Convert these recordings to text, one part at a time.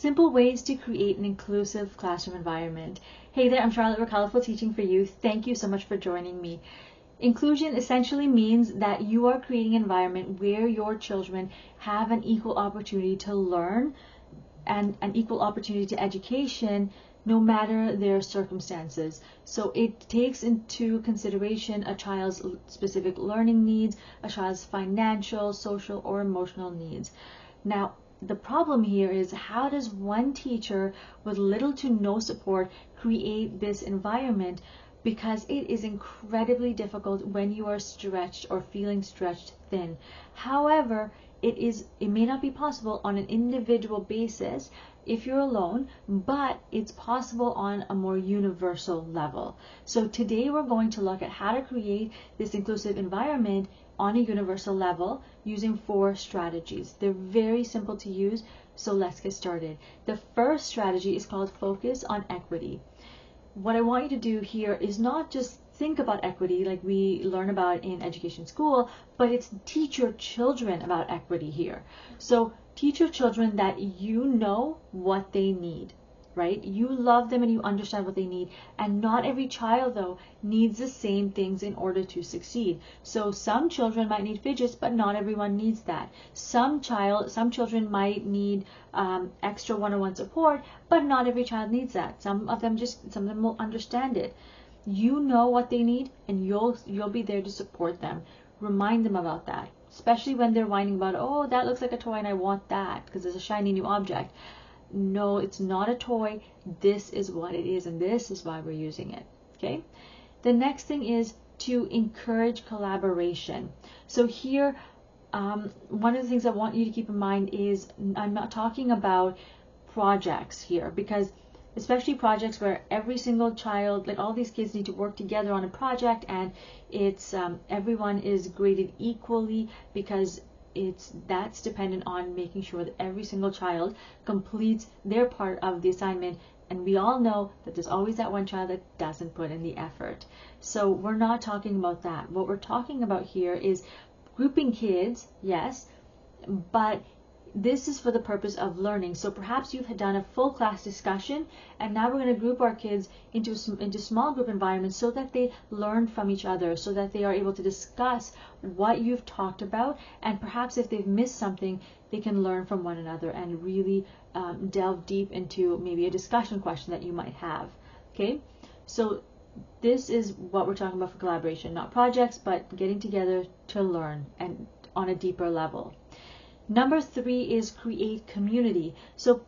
Simple ways to create an inclusive classroom environment. Hey there, I'm Charlotte Recaliful, teaching for you. Thank you so much for joining me. Inclusion essentially means that you are creating an environment where your children have an equal opportunity to learn and an equal opportunity to education, no matter their circumstances. So it takes into consideration a child's specific learning needs, a child's financial, social, or emotional needs. Now, the problem here is, how does one teacher with little to no support create this environment? Because it is incredibly difficult when you are stretched or feeling stretched thin. However, it may not be possible on an individual basis if you're alone, but it's possible on a more universal level. So today we're going to look at how to create this inclusive environment on a universal level using 4 strategies. They're very simple to use, so let's get started. The first strategy is called focus on equity. What I want you to do here is not just think about equity like we learn about in education school, but it's teach your children about equity here. So teach your children that you know what they need, right? You love them and you understand what they need. And not every child, though, needs the same things in order to succeed. So some children might need fidgets, but not everyone needs that. Some children might need extra one-on-one support, but not every child needs that. Some of them will understand it. You know what they need, and you'll be there to support them. Remind them about that, especially when they're whining about, oh, that looks like a toy and I want that because it's a shiny new object. No, it's not a toy. This is what it is, and this is why we're using it. Okay? The next thing is to encourage collaboration. So here, one of the things I want you to keep in mind is I'm not talking about projects here, because especially projects where every single child, like all these kids need to work together on a project, and it's everyone is graded equally, because that's dependent on making sure that every single child completes their part of the assignment. And we all know that there's always that one child that doesn't put in the effort. So we're not talking about that. What we're talking about here is grouping kids, yes, but this is for the purpose of learning. So perhaps you've done a full class discussion, and now we're going to group our kids into small group environments so that they learn from each other, so that they are able to discuss what you've talked about, and perhaps if they've missed something, they can learn from one another and really delve deep into maybe a discussion question that you might have. Okay, so this is what we're talking about for collaboration, not projects, but getting together to learn and on a deeper level. Number 3 is create community. So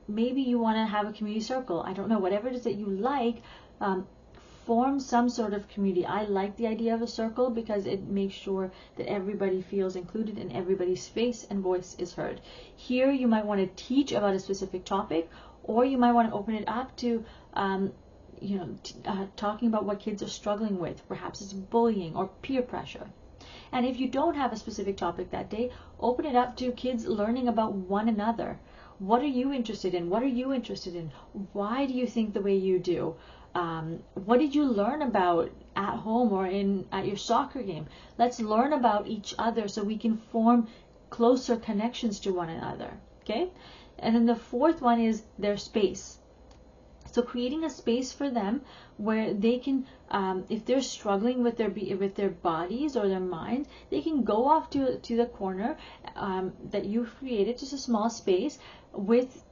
maybe you want to have a community circle. I don't know, whatever it is that you like, form some sort of community. I like the idea of a circle because it makes sure that everybody feels included and everybody's face and voice is heard. Here you might want to teach about a specific topic, or you might want to open it up to talking about what kids are struggling with. Perhaps it's bullying or peer pressure. And if you don't have a specific topic that day, open it up to kids learning about one another. What are you interested in? What are you interested in? Why do you think the way you do? What did you learn about at home or at your soccer game? Let's learn about each other so we can form closer connections to one another. Okay? And then the 4th one is their space. So creating a space for them where they can, if they're struggling with their bodies or their minds, they can go off to the corner that you've created, just a small space with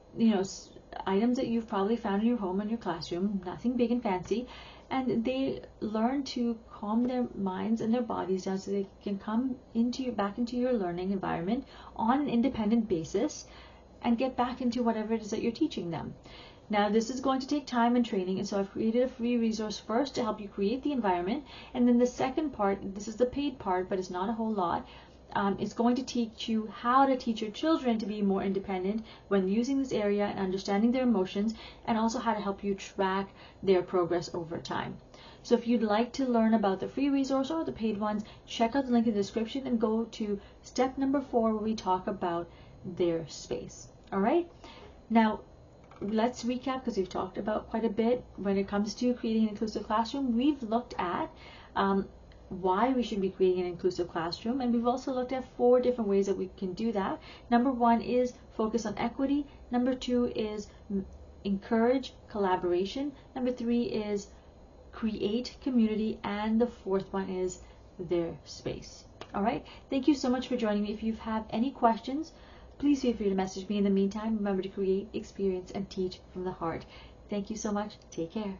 items that you've probably found in your home and your classroom, nothing big and fancy, and they learn to calm their minds and their bodies down so they can come back into your learning environment on an independent basis and get back into whatever it is that you're teaching them. Now, this is going to take time and training, and so I've created a free resource first to help you create the environment, and then the second part, this is the paid part, but it's not a whole lot. It's going to teach you how to teach your children to be more independent when using this area and understanding their emotions, and also how to help you track their progress over time. So if you'd like to learn about the free resource or the paid ones, check out the link in the description and go to step number 4 where we talk about their space. All right? Now, let's recap, because we've talked about quite a bit when it comes to creating an inclusive classroom. We've looked at why we should be creating an inclusive classroom, and we've also looked at 4 different ways that we can do that. Number 1 is focus on equity. Number 2 is encourage collaboration. Number 3 is create community, and the 4th one is their space. All right, thank you so much for joining me. If you have any questions, please feel free to message me. In the meantime, remember to create, experience, and teach from the heart. Thank you so much. Take care.